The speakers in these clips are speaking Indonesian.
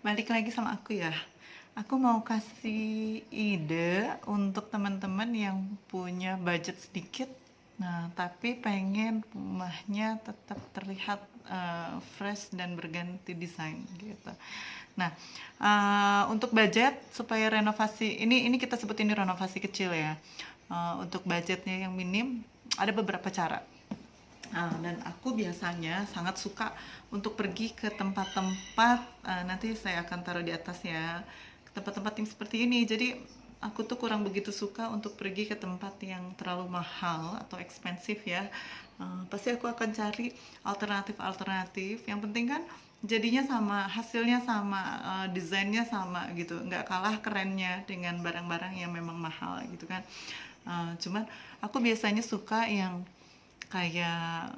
Balik lagi sama aku ya. Aku mau kasih ide untuk teman-teman yang punya budget sedikit, nah tapi pengen rumahnya tetap terlihat fresh dan berganti desain gitu. Nah, untuk budget supaya renovasi ini kita sebut ini renovasi kecil ya. Untuk budgetnya yang minim ada beberapa cara. Dan aku biasanya sangat suka untuk pergi ke tempat-tempat, nanti saya akan taruh di atas ya, ke tempat-tempat yang seperti ini. Jadi aku tuh kurang begitu suka untuk pergi ke tempat yang terlalu mahal atau ekspensif ya. Pasti aku akan cari alternatif-alternatif. Yang penting kan jadinya sama, hasilnya sama, desainnya sama gitu, nggak kalah kerennya dengan barang-barang yang memang mahal gitu kan. Cuman aku biasanya suka yang kayak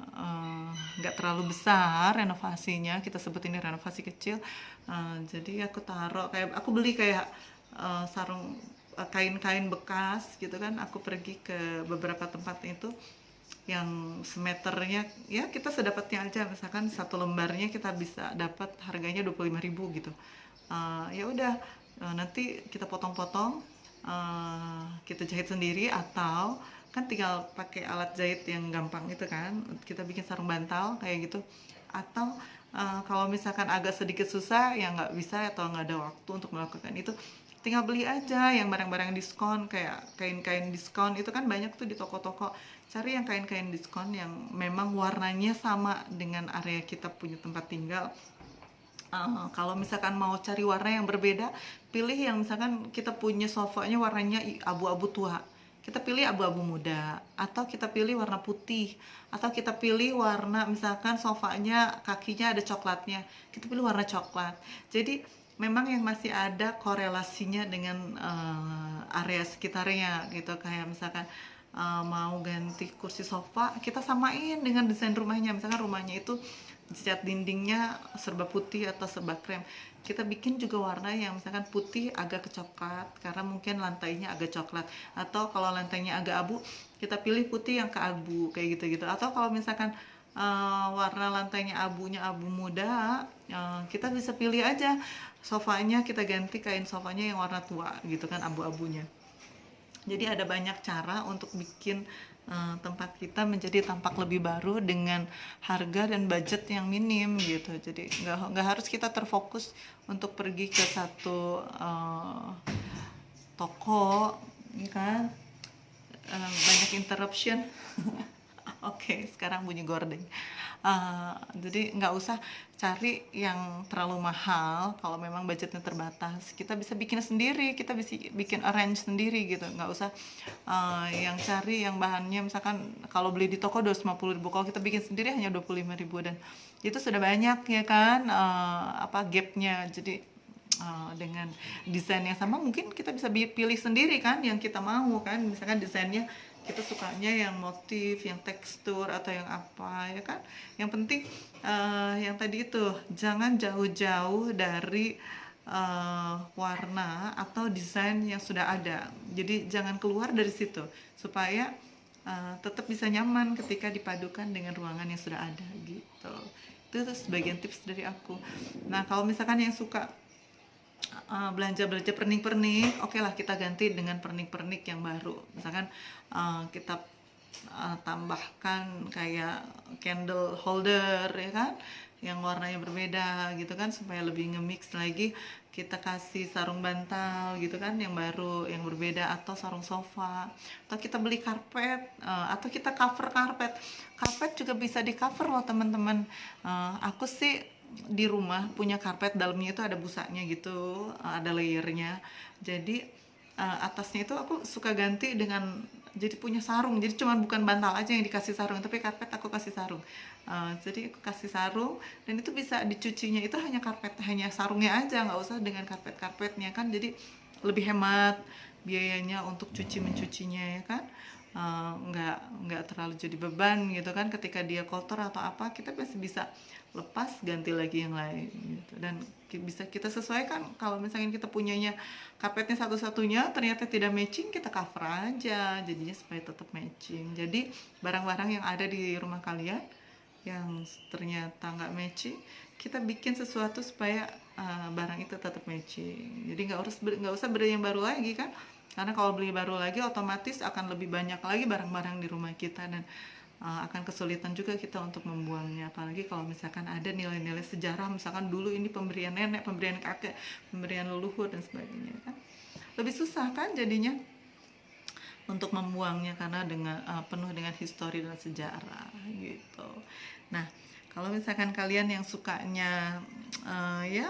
nggak terlalu besar renovasinya, kita sebut ini renovasi kecil. Jadi aku taruh kayak aku beli kayak sarung kain-kain bekas gitu kan, aku pergi ke beberapa tempat itu yang semeternya ya kita sedapatnya aja, misalkan satu lembarnya kita bisa dapat harganya 25.000 gitu. Ya udah, nanti kita potong-potong, kita jahit sendiri, atau kan tinggal pakai alat jahit yang gampang itu kan, kita bikin sarung bantal kayak gitu. Atau kalau misalkan agak sedikit susah ya nggak bisa atau nggak ada waktu untuk melakukan itu, tinggal beli aja yang barang-barang diskon, kayak kain-kain diskon itu kan banyak tuh di toko-toko. Cari yang kain-kain diskon yang memang warnanya sama dengan area kita punya tempat tinggal. Kalau misalkan mau cari warna yang berbeda, pilih yang misalkan kita punya sofanya warnanya abu-abu tua, kita pilih abu-abu muda, atau kita pilih warna putih, atau kita pilih warna misalkan sofanya kakinya ada coklatnya, kita pilih warna coklat. Jadi memang yang masih ada korelasinya dengan area sekitarnya gitu. Kayak misalkan mau ganti kursi sofa, kita samain dengan desain rumahnya. Misalkan rumahnya itu cat dindingnya serba putih atau serba krem, kita bikin juga warna yang misalkan putih agak ke coklat karena mungkin lantainya agak coklat, atau kalau lantainya agak abu, kita pilih putih yang ke abu kayak gitu-gitu. Atau kalau misalkan warna lantainya abunya abu muda, kita bisa pilih aja sofanya, kita ganti kain sofanya yang warna tua gitu kan, abu-abunya. Jadi ada banyak cara untuk bikin tempat kita menjadi tampak lebih baru dengan harga dan budget yang minim gitu. Jadi nggak harus kita terfokus untuk pergi ke satu toko, ya kan? Banyak interruption. Oke, sekarang bunyi gordeng. Jadi nggak usah cari yang terlalu mahal kalau memang budgetnya terbatas. Kita bisa bikin sendiri, kita bisa bikin arrange sendiri gitu. Nggak usah yang cari yang bahannya misalkan kalau beli di toko 250.000, kalau kita bikin sendiri hanya 25.000, dan itu sudah banyak ya kan, gapnya. Jadi dengan desain yang sama mungkin kita bisa pilih sendiri kan yang kita mau kan, misalkan desainnya kita sukanya yang motif, yang tekstur, atau yang apa ya kan. Yang penting yang tadi itu jangan jauh-jauh dari warna atau desain yang sudah ada. Jadi jangan keluar dari situ supaya tetap bisa nyaman ketika dipadukan dengan ruangan yang sudah ada gitu. Itu sebagian tips dari aku. Nah, kalau misalkan yang suka belanja-belanja pernik-pernik, oke lah kita ganti dengan pernik-pernik yang baru. Misalkan kita tambahkan kayak candle holder ya kan, yang warnanya berbeda gitu kan, supaya lebih nge-mix lagi. Kita kasih sarung bantal gitu kan yang baru, yang berbeda, atau sarung sofa, atau kita beli karpet, atau kita cover karpet juga bisa di cover loh teman-teman. Aku sih di rumah punya karpet, dalamnya itu ada busanya gitu, ada layernya. Jadi atasnya itu aku suka ganti dengan jadi punya sarung. Jadi cuman bukan bantal aja yang dikasih sarung, tapi karpet aku kasih sarung. Jadi aku kasih sarung, dan itu bisa dicucinya itu hanya karpet, hanya sarungnya aja, nggak usah dengan karpetnya kan. Jadi lebih hemat biayanya untuk cuci mencucinya ya kan. Nggak terlalu jadi beban gitu kan, ketika dia kotor atau apa kita masih bisa lepas ganti lagi yang lain gitu. Dan bisa kita sesuaikan, kalau misalnya kita punyanya karpetnya satu-satunya ternyata tidak matching, kita cover aja jadinya supaya tetap matching. Jadi barang-barang yang ada di rumah kalian yang ternyata nggak matching, kita bikin sesuatu supaya barang itu tetap matching. Jadi nggak usah beli yang baru lagi kan, karena kalau beli baru lagi otomatis akan lebih banyak lagi barang-barang di rumah kita, dan akan kesulitan juga kita untuk membuangnya. Apalagi kalau misalkan ada nilai-nilai sejarah, misalkan dulu ini pemberian nenek, pemberian kakek, pemberian leluhur dan sebagainya kan, lebih susah kan jadinya untuk membuangnya, karena penuh dengan histori dan sejarah gitu. Nah, kalau misalkan kalian yang sukanya ya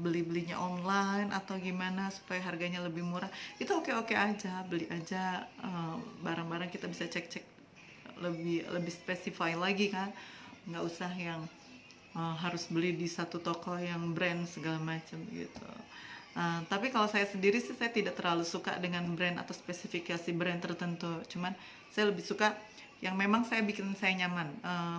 beli-belinya online atau gimana supaya harganya lebih murah, itu oke-oke aja, beli aja barang-barang, kita bisa cek-cek lebih lebih spesify lagi kan, nggak usah yang harus beli di satu toko yang brand segala macam gitu. Tapi kalau saya sendiri sih, saya tidak terlalu suka dengan brand atau spesifikasi brand tertentu. Cuman saya lebih suka yang memang saya bikin saya nyaman.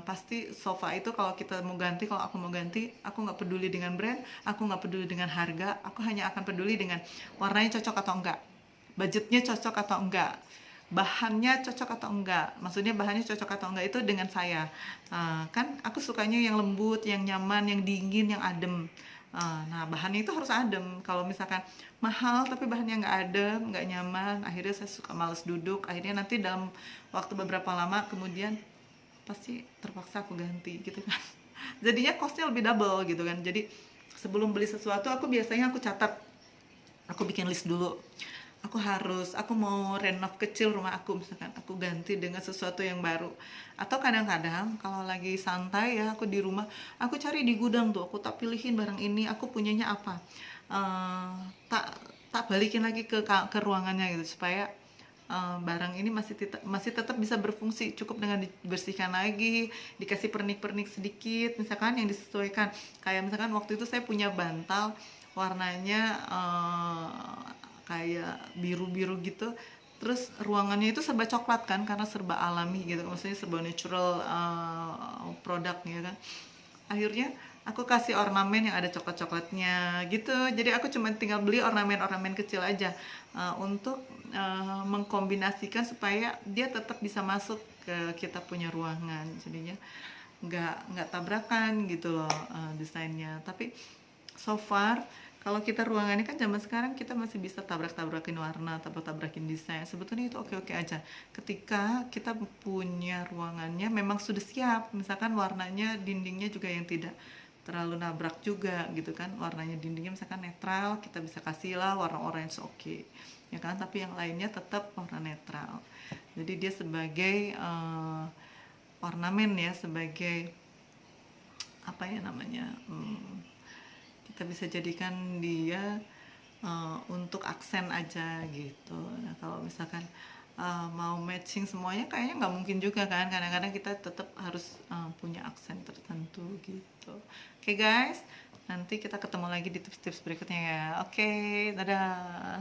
Pasti sofa itu kalau kita mau ganti, kalau aku mau ganti, aku nggak peduli dengan brand, aku nggak peduli dengan harga, aku hanya akan peduli dengan warnanya cocok atau enggak, budgetnya cocok atau enggak, bahannya cocok atau enggak. Maksudnya bahannya cocok atau enggak itu dengan saya. Kan aku sukanya yang lembut, yang nyaman, yang dingin, yang adem. Nah, bahannya itu harus adem. Kalau misalkan mahal tapi bahannya nggak adem, nggak nyaman, akhirnya saya suka males duduk. Akhirnya nanti dalam waktu beberapa lama kemudian pasti terpaksa aku ganti gitu kan. Jadinya costnya lebih double gitu kan. Jadi sebelum beli sesuatu, aku biasanya aku catat, aku bikin list dulu. Aku mau renov kecil rumah aku, misalkan aku ganti dengan sesuatu yang baru. Atau kadang-kadang kalau lagi santai ya, aku di rumah, aku cari di gudang tuh, aku tak pilihin barang ini aku punyanya apa, Eh, tak tak balikin lagi ke ruangannya gitu, supaya barang ini masih tetap bisa berfungsi, cukup dengan dibersihkan lagi, dikasih pernik-pernik sedikit misalkan yang disesuaikan. Kayak misalkan waktu itu saya punya bantal warnanya kayak biru-biru gitu, terus ruangannya itu serba coklat kan, karena serba alami gitu, maksudnya serba natural produknya kan. Akhirnya aku kasih ornamen yang ada coklat-coklatnya gitu, jadi aku cuma tinggal beli ornamen-ornamen kecil aja untuk mengkombinasikan supaya dia tetap bisa masuk ke kita punya ruangan, jadinya nggak tabrakan gitu loh desainnya. Tapi so far kalau kita ruangannya kan zaman sekarang, kita masih bisa tabrak-tabrakin warna, tabrak-tabrakin desain, sebetulnya itu oke-oke aja ketika kita punya ruangannya memang sudah siap, misalkan warnanya dindingnya juga yang tidak terlalu nabrak juga gitu kan, warnanya dindingnya misalkan netral, kita bisa kasih lah warna orange, oke ya kan, tapi yang lainnya tetap warna netral. Jadi dia sebagai ornamen ya, sebagai apa ya namanya, kita bisa jadikan dia untuk aksen aja gitu. Nah, kalau misalkan mau matching semuanya kayaknya nggak mungkin juga kan, kadang-kadang kita tetap harus punya aksen tertentu gitu. Oke guys, nanti kita ketemu lagi di tips-tips berikutnya ya. Oke, dadah.